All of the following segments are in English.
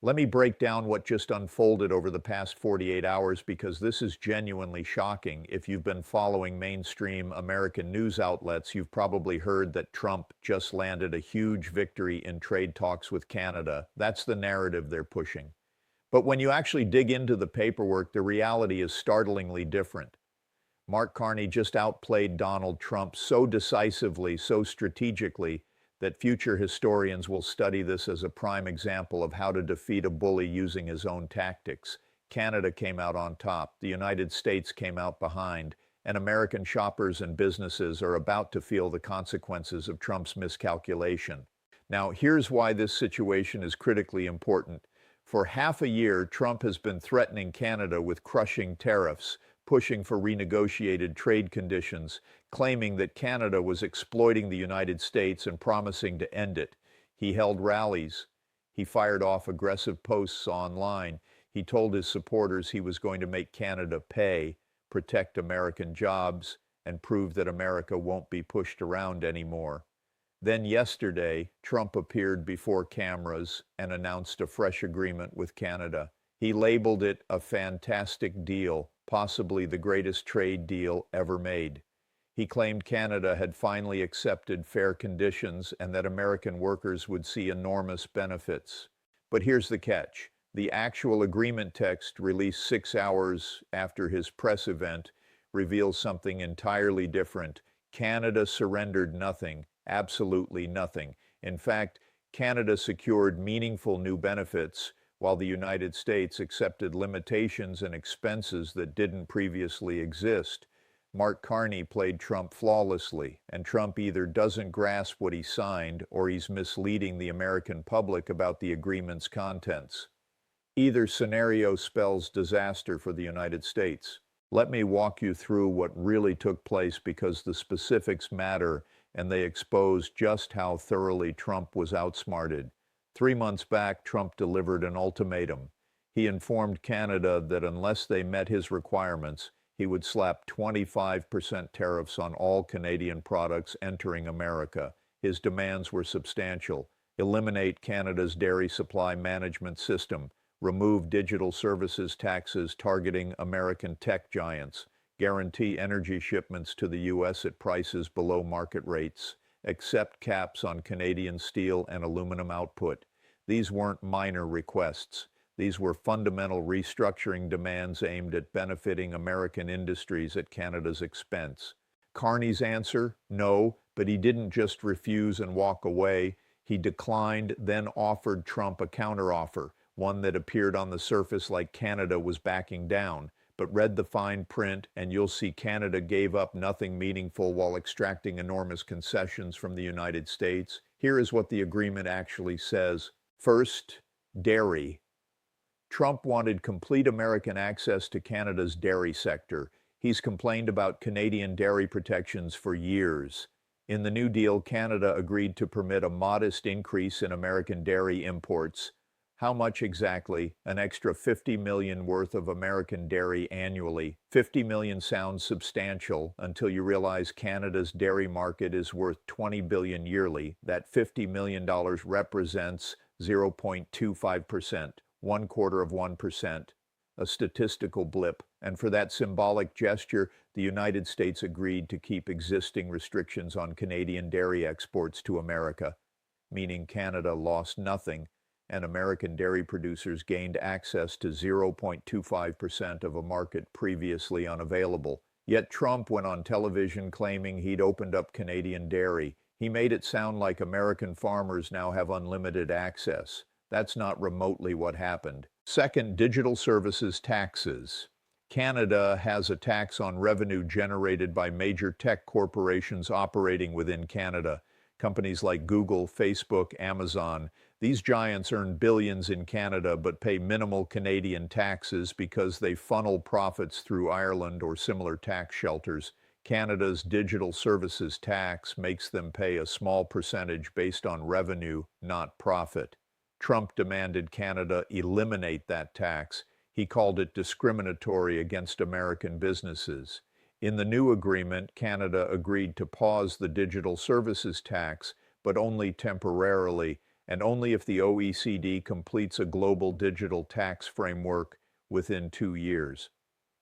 Let me break down what just unfolded over the past 48 hours because this is genuinely shocking. If you've been following mainstream American news outlets, you've probably heard that Trump just landed a huge victory in trade talks with Canada. That's the narrative they're pushing. But when you actually dig into the paperwork, the reality is startlingly different. Mark Carney just outplayed Donald Trump so decisively, so strategically, that future historians will study this as a prime example of how to defeat a bully using his own tactics. Canada came out on top, the United States came out behind, and American shoppers and businesses are about to feel the consequences of Trump's miscalculation. Now, here's why this situation is critically important. For half a year, Trump has been threatening Canada with crushing tariffs, pushing for renegotiated trade conditions, claiming that Canada was exploiting the United States and promising to end it. He held rallies. He fired off aggressive posts online. He told his supporters he was going to make Canada pay, protect American jobs, and prove that America won't be pushed around anymore. Then yesterday, Trump appeared before cameras and announced a fresh agreement with Canada. He labeled it a fantastic deal, possibly the greatest trade deal ever made. He claimed Canada had finally accepted fair conditions and that American workers would see enormous benefits. But here's the catch. The actual agreement text, released 6 hours after his press event, reveals something entirely different. Canada surrendered nothing, absolutely nothing. In fact, Canada secured meaningful new benefits, while the United States accepted limitations and expenses that didn't previously exist. Mark Carney played Trump flawlessly, and Trump either doesn't grasp what he signed or he's misleading the American public about the agreement's contents. Either scenario spells disaster for the United States. Let me walk you through what really took place because the specifics matter and they expose just how thoroughly Trump was outsmarted. 3 months back, Trump delivered an ultimatum. He informed Canada that unless they met his requirements, he would slap 25% tariffs on all Canadian products entering America. His demands were substantial. Eliminate Canada's dairy supply management system, remove digital services taxes targeting American tech giants, guarantee energy shipments to the U.S. at prices below market rates, accept caps on Canadian steel and aluminum output. These weren't minor requests. These were fundamental restructuring demands aimed at benefiting American industries at Canada's expense. Carney's answer? No, but he didn't just refuse and walk away. He declined, then offered Trump a counteroffer, one that appeared on the surface like Canada was backing down. But read the fine print and you'll see Canada gave up nothing meaningful while extracting enormous concessions from the United States. Here is what the agreement actually says. First, dairy. Trump wanted complete American access to Canada's dairy sector. He's complained about Canadian dairy protections for years. In the New Deal, Canada agreed to permit a modest increase in American dairy imports. How much exactly? An extra 50 million worth of American dairy annually. 50 million sounds substantial until you realize Canada's dairy market is worth 20 billion yearly. That $50 million represents 0.25%, 1/4 of 1%, a statistical blip. And for that symbolic gesture, the United States agreed to keep existing restrictions on Canadian dairy exports to America, meaning Canada lost nothing and American dairy producers gained access to 0.25% of a market previously unavailable. Yet Trump went on television claiming he'd opened up Canadian dairy. He made it sound like American farmers now have unlimited access. That's not remotely what happened. Second, digital services taxes. Canada has a tax on revenue generated by major tech corporations operating within Canada. Companies like Google, Facebook, Amazon. These giants earn billions in Canada but pay minimal Canadian taxes because they funnel profits through Ireland or similar tax shelters. Canada's digital services tax makes them pay a small percentage based on revenue, not profit. Trump demanded Canada eliminate that tax. He called it discriminatory against American businesses. In the new agreement, Canada agreed to pause the digital services tax, but only temporarily, and only if the OECD completes a global digital tax framework within 2 years.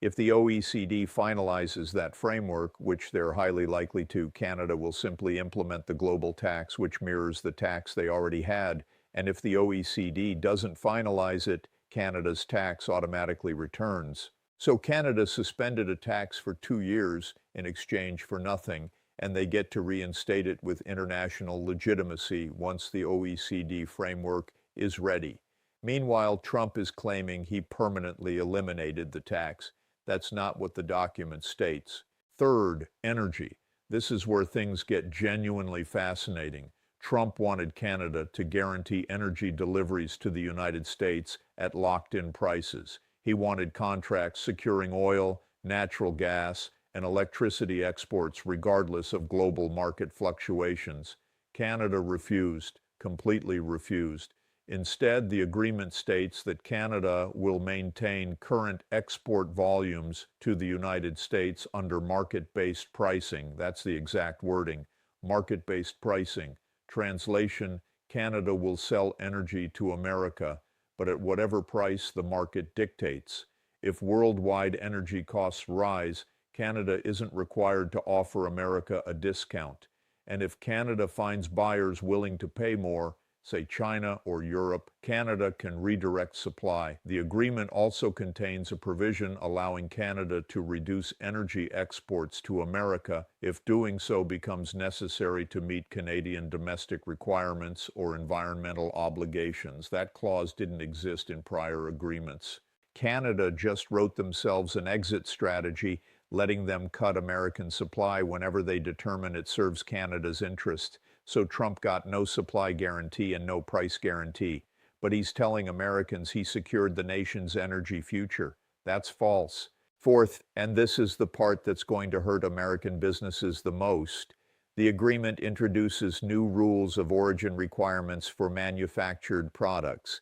If the OECD finalizes that framework, which they're highly likely to, Canada will simply implement the global tax, which mirrors the tax they already had. And if the OECD doesn't finalize it, Canada's tax automatically returns. So Canada suspended a tax for 2 years in exchange for nothing, and they get to reinstate it with international legitimacy once the OECD framework is ready. Meanwhile, Trump is claiming he permanently eliminated the tax. That's not what the document states. Third, energy. This is where things get genuinely fascinating. Trump wanted Canada to guarantee energy deliveries to the United States at locked-in prices. He wanted contracts securing oil, natural gas, and electricity exports regardless of global market fluctuations. Canada refused, completely refused. Instead, the agreement states that Canada will maintain current export volumes to the United States under market-based pricing. That's the exact wording, market-based pricing. Translation, Canada will sell energy to America, but at whatever price the market dictates. If worldwide energy costs rise, Canada isn't required to offer America a discount. And if Canada finds buyers willing to pay more, say China or Europe, Canada can redirect supply. The agreement also contains a provision allowing Canada to reduce energy exports to America if doing so becomes necessary to meet Canadian domestic requirements or environmental obligations. That clause didn't exist in prior agreements. Canada just wrote themselves an exit strategy, letting them cut American supply whenever they determine it serves Canada's interest. So Trump got no supply guarantee and no price guarantee. But he's telling Americans he secured the nation's energy future. That's false. Fourth, and this is the part that's going to hurt American businesses the most, the agreement introduces new rules of origin requirements for manufactured products.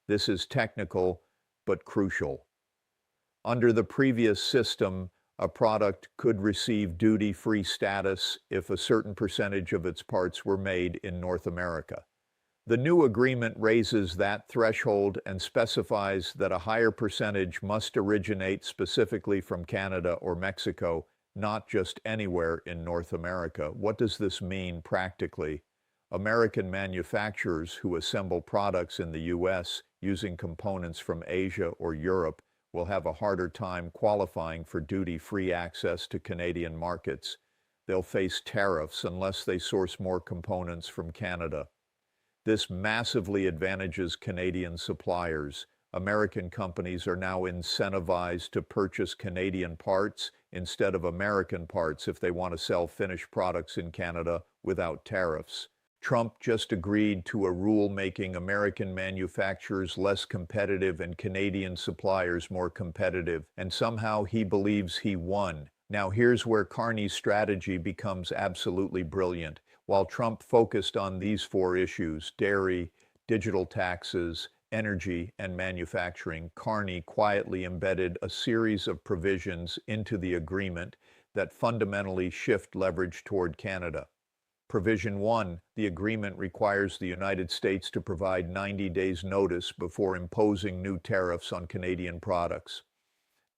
This is technical, but crucial. Under the previous system, a product could receive duty-free status if a certain percentage of its parts were made in North America. The new agreement raises that threshold and specifies that a higher percentage must originate specifically from Canada or Mexico, not just anywhere in North America. What does this mean practically? American manufacturers who assemble products in the U.S. using components from Asia or Europe will have a harder time qualifying for duty-free access to Canadian markets. They'll face tariffs unless they source more components from Canada. This massively advantages Canadian suppliers. American companies are now incentivized to purchase Canadian parts instead of American parts if they want to sell finished products in Canada without tariffs. Trump just agreed to a rule making American manufacturers less competitive and Canadian suppliers more competitive, and somehow he believes he won. Now here's where Carney's strategy becomes absolutely brilliant. While Trump focused on these four issues, dairy, digital taxes, energy, and manufacturing, Carney quietly embedded a series of provisions into the agreement that fundamentally shift leverage toward Canada. Provision 1, the agreement requires the United States to provide 90 days notice before imposing new tariffs on Canadian products.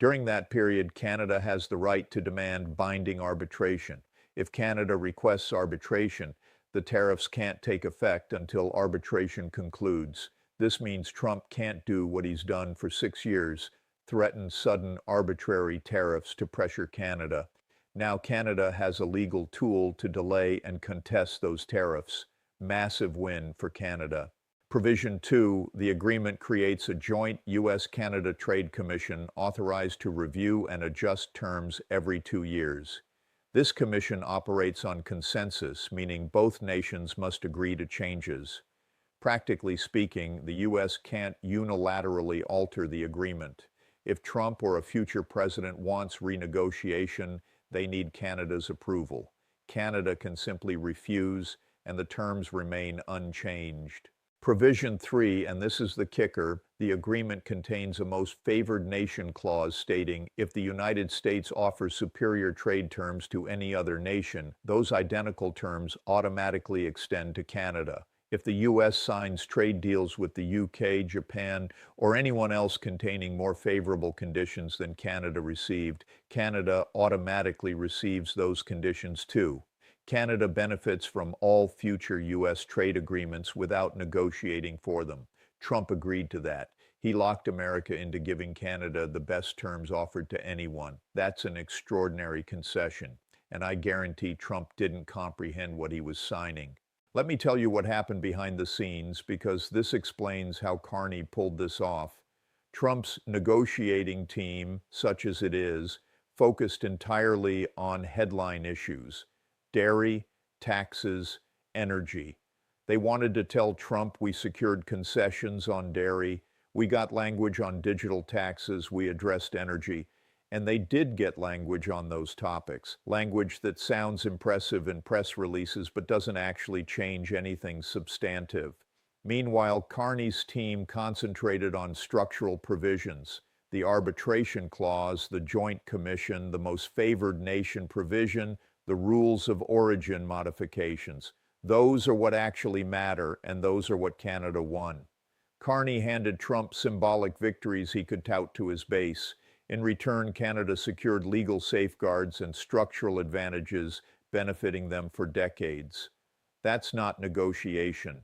During that period, Canada has the right to demand binding arbitration. If Canada requests arbitration, the tariffs can't take effect until arbitration concludes. This means Trump can't do what he's done for 6 years, threaten sudden arbitrary tariffs to pressure Canada. Now Canada has a legal tool to delay and contest those tariffs. Massive win for Canada. Provision 2, the agreement creates a joint U.S.-Canada Trade Commission authorized to review and adjust terms every 2 years. This commission operates on consensus, meaning both nations must agree to changes. Practically speaking, the U.S. can't unilaterally alter the agreement. If Trump or a future president wants renegotiation, they need Canada's approval. Canada can simply refuse, and the terms remain unchanged. Provision 3, and this is the kicker, the agreement contains a most favored nation clause stating if the United States offers superior trade terms to any other nation, those identical terms automatically extend to Canada. If the U.S. signs trade deals with the UK, Japan, or anyone else containing more favorable conditions than Canada received, Canada automatically receives those conditions too. Canada benefits from all future U.S. trade agreements without negotiating for them. Trump agreed to that. He locked America into giving Canada the best terms offered to anyone. That's an extraordinary concession, and I guarantee Trump didn't comprehend what he was signing. Let me tell you what happened behind the scenes, because this explains how Carney pulled this off. Trump's negotiating team, such as it is, focused entirely on headline issues: dairy, taxes, energy. They wanted to tell Trump we secured concessions on dairy, we got language on digital taxes, we addressed energy, and they did get language on those topics, language that sounds impressive in press releases but doesn't actually change anything substantive. Meanwhile, Carney's team concentrated on structural provisions: the arbitration clause, the joint commission, the most favored nation provision, the rules of origin modifications. Those are what actually matter, and those are what Canada won. Carney handed Trump symbolic victories he could tout to his base. In return, Canada secured legal safeguards and structural advantages, benefiting them for decades. That's not negotiation.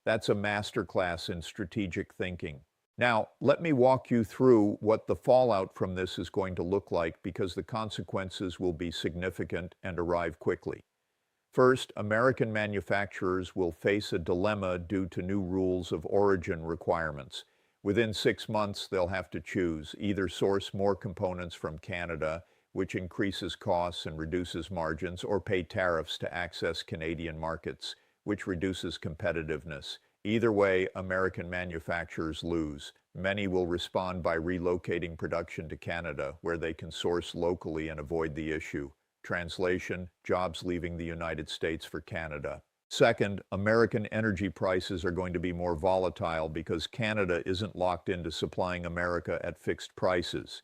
That's a masterclass in strategic thinking. Now, let me walk you through what the fallout from this is going to look like, because the consequences will be significant and arrive quickly. First, American manufacturers will face a dilemma due to new rules of origin requirements. Within 6 months, they'll have to choose: either source more components from Canada, which increases costs and reduces margins, or pay tariffs to access Canadian markets, which reduces competitiveness. Either way, American manufacturers lose. Many will respond by relocating production to Canada, where they can source locally and avoid the issue. Translation: jobs leaving the United States for Canada. Second, American energy prices are going to be more volatile because Canada isn't locked into supplying America at fixed prices.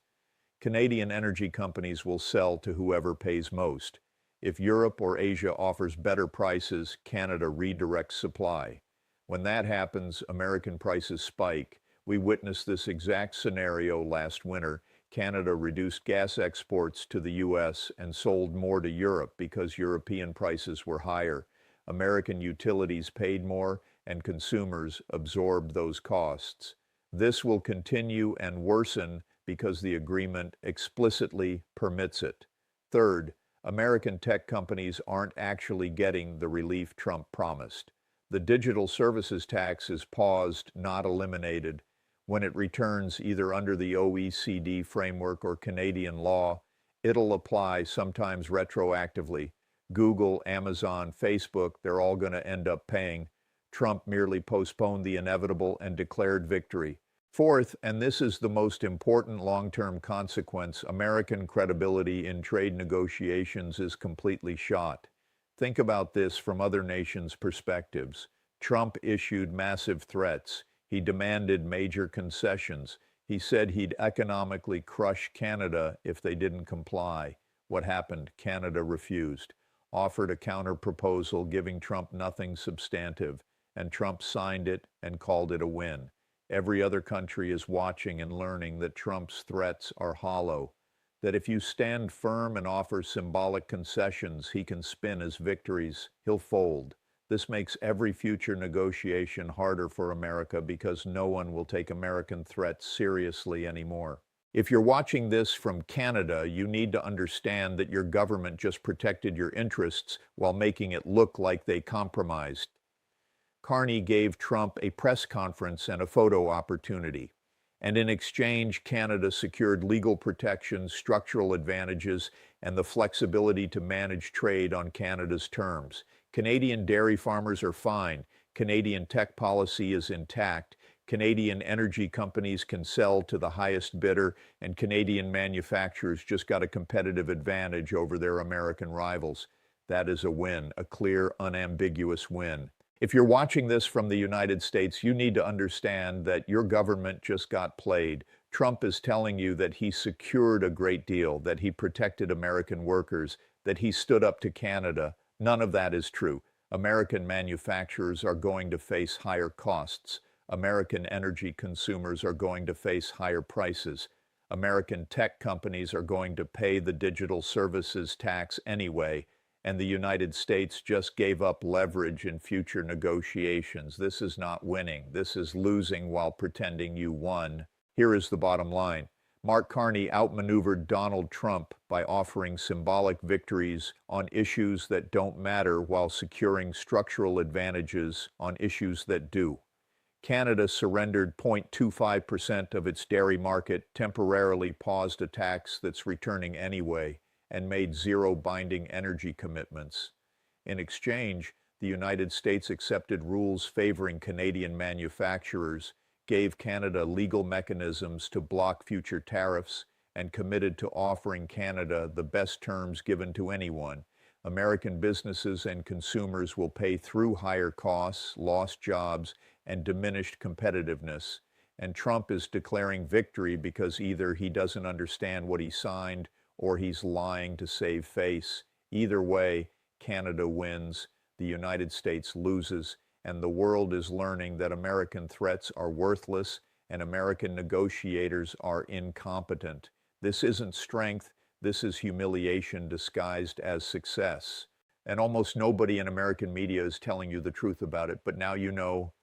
Canadian energy companies will sell to whoever pays most. If Europe or Asia offers better prices, Canada redirects supply. When that happens, American prices spike. We witnessed this exact scenario last winter. Canada reduced gas exports to the U.S. and sold more to Europe because European prices were higher. American utilities paid more, and consumers absorbed those costs. This will continue and worsen because the agreement explicitly permits it. Third, American tech companies aren't actually getting the relief Trump promised. The digital services tax is paused, not eliminated. When it returns, either under the OECD framework or Canadian law, it'll apply, sometimes retroactively. Google, Amazon, Facebook, they're all going to end up paying. Trump merely postponed the inevitable and declared victory. Fourth, and this is the most important long-term consequence, American credibility in trade negotiations is completely shot. Think about this from other nations' perspectives. Trump issued massive threats. He demanded major concessions. He said he'd economically crush Canada if they didn't comply. What happened? Canada refused, offered a counter-proposal giving Trump nothing substantive, and Trump signed it and called it a win. Every other country is watching and learning that Trump's threats are hollow, that if you stand firm and offer symbolic concessions he can spin as victories, he'll fold. This makes every future negotiation harder for America because no one will take American threats seriously anymore. If you're watching this from Canada, you need to understand that your government just protected your interests while making it look like they compromised. Carney gave Trump a press conference and a photo opportunity, and in exchange, Canada secured legal protections, structural advantages, and the flexibility to manage trade on Canada's terms. Canadian dairy farmers are fine. Canadian tech policy is intact. Canadian energy companies can sell to the highest bidder, and Canadian manufacturers just got a competitive advantage over their American rivals. That is a win, a clear, unambiguous win. If you're watching this from the United States, you need to understand that your government just got played. Trump is telling you that he secured a great deal, that he protected American workers, that he stood up to Canada. None of that is true. American manufacturers are going to face higher costs. American energy consumers are going to face higher prices. American tech companies are going to pay the digital services tax anyway, and the United States just gave up leverage in future negotiations. This is not winning. This is losing while pretending you won. Here is the bottom line. Mark Carney outmaneuvered Donald Trump by offering symbolic victories on issues that don't matter while securing structural advantages on issues that do. Canada surrendered 0.25% of its dairy market, temporarily paused a tax that's returning anyway, and made zero binding energy commitments. In exchange, the United States accepted rules favoring Canadian manufacturers, gave Canada legal mechanisms to block future tariffs, and committed to offering Canada the best terms given to anyone. American businesses and consumers will pay through higher costs, lost jobs, and diminished competitiveness. And Trump is declaring victory because either he doesn't understand what he signed or he's lying to save face. Either way, Canada wins, the United States loses, and the world is learning that American threats are worthless and American negotiators are incompetent. This isn't strength, this is humiliation disguised as success. And almost nobody in American media is telling you the truth about it, but now you know.